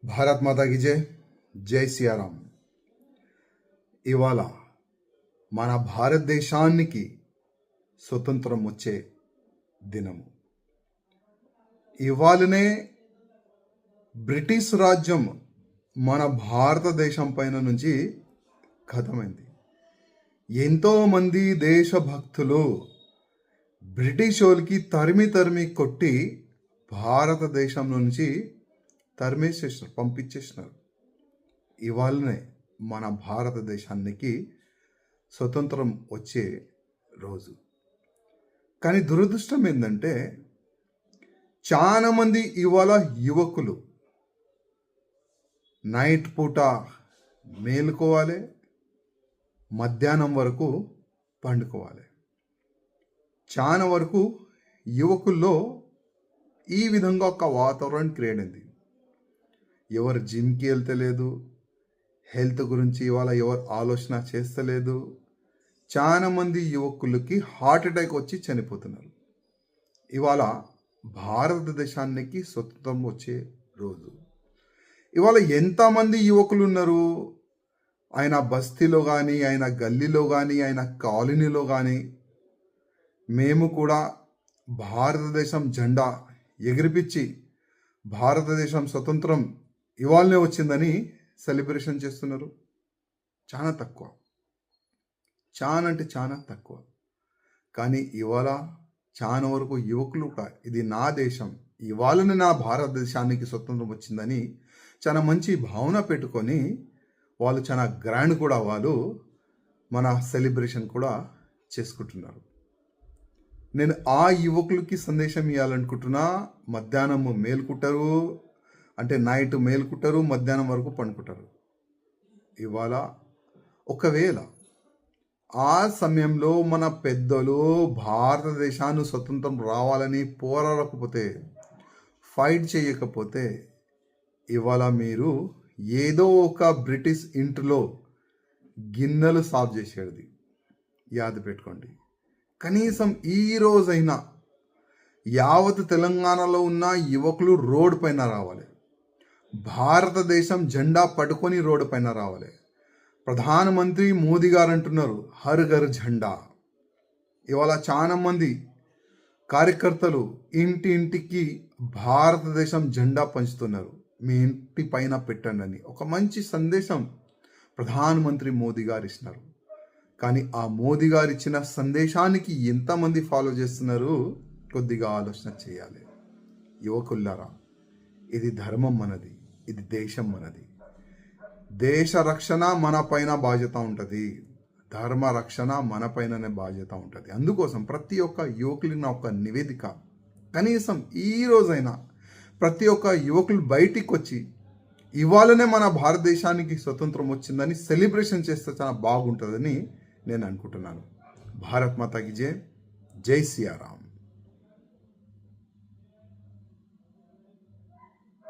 భారత్ మాతా key జై. జై సియారాం. ఇవాళ మన భారతదేశానికి స్వతంత్రం వచ్చే దినము. ఇవాళనే బ్రిటిష్ రాజ్యం మన భారతదేశం పైన నుంచి ఖతమైంది. ఎంతోమంది దేశభక్తులు బ్రిటిష్ వాళ్ళకి తరిమి కొట్టి భారతదేశం నుంచి తరిమేసేసినారు, పంపించేసినారు. ఇవాళనే మన భారతదేశానికి స్వతంత్రం వచ్చే రోజు. కానీ దురదృష్టం ఏంటంటే చాలామంది ఇవాళ యువకులు నైట్ పూట మేలుకోవాలి, మధ్యాహ్నం వరకు పండుకోవాలి. చాలా వరకు యువకుల్లో ఈ విధంగా ఒక వాతావరణం క్రియేట్ అయింది. ఎవరు జిమ్కి వెళ్తలేదు, హెల్త్ గురించి ఇవాళ ఎవరు ఆలోచన చేస్తలేదు. చాలామంది యువకులకి హార్ట్ అటాక్ వచ్చి చనిపోతున్నారు. ఇవాళ భారతదేశానికి స్వతంత్రం వచ్చే రోజు. ఇవాళ ఎంతమంది యువకులు ఉన్నారు, ఆయన బస్తీలో కానీ, ఆయన గల్లీలో కానీ, ఆయన కాలనీలో కానీ మేము కూడా భారతదేశం జెండా ఎగిరిపించి భారతదేశం స్వతంత్రం ఇవాళనే వచ్చిందని సెలబ్రేషన్ చేస్తున్నారు. చాలా తక్కువ, చాలా అంటే చాలా తక్కువ. కానీ ఇవాళ చాలా వరకు యువకులు ఇది నా దేశం, ఇవాళనే నా భారతదేశానికి స్వతంత్రం వచ్చిందని చాలా మంచి భావన పెట్టుకొని వాళ్ళు చాలా గ్రాండ్ కూడా వాళ్ళు మన సెలబ్రేషన్ కూడా చేసుకుంటున్నారు. నేను ఆ యువకులకి సందేశం ఇవ్వాలనుకుంటున్నా. మధ్యాహ్నం మేలుకుంటారు, అంటే నైట్ మేలుకుంటారు, మధ్యాహ్నం వరకు పండుకుంటారు. ఇవాళ ఒకవేళ ఆ సమయంలో మన పెద్దలు భారతదేశాన్ని స్వతంత్రం రావాలని పోరాడకపోతే, ఫైట్ చేయకపోతే ఇవాళ మీరు ఏదో ఒక బ్రిటిష్ ఇంటిలో గిన్నెలు సాఫ్ చేసేది. యాద పెట్టుకోండి. కనీసం ఈ రోజైనా యావత్ తెలంగాణలో ఉన్న యువకులు రోడ్డు పైన రావాలి, భారతదేశం జెండా పట్టుకొని రోడ్డు పైన రావాలి. ప్రధానమంత్రి మోదీ గారు అంటున్నారు హర్ ఘర్ జెండా. ఇవాళ చాలా మంది కార్యకర్తలు ఇంటింటికి భారతదేశం జెండా పంచుతున్నారు. మీ ఇంటి పైన పెట్టండి అని ఒక మంచి సందేశం ప్రధానమంత్రి మోదీ గారు ఇస్తున్నారు. కానీ ఆ మోదీ గారు ఇచ్చిన సందేశానికి ఎంతమంది ఫాలో చేస్తున్నారు కొద్దిగా ఆలోచన చేయాలి. యువకుల్లారా, ఇది ధర్మం మనది, ఇది దేశం మనది. దేశ రక్షణ మన పైన బాధ్యత ఉంటుంది, ధర్మ రక్షణ మన పైననే బాధ్యత ఉంటుంది. అందుకోసం ప్రతి ఒక్క యువకులకి ఒక నివేదిక, కనీసం ఈ రోజైనా ప్రతి ఒక్క యువకులు బయటికి వచ్చి ఇవాళనే మన భారతదేశానికి స్వతంత్రం వచ్చిందని సెలబ్రేషన్ చేస్తే చాలా బాగుంటుందని నేను అనుకుంటున్నాను. భారత్ మాతా కీ జై. జై సియారాం.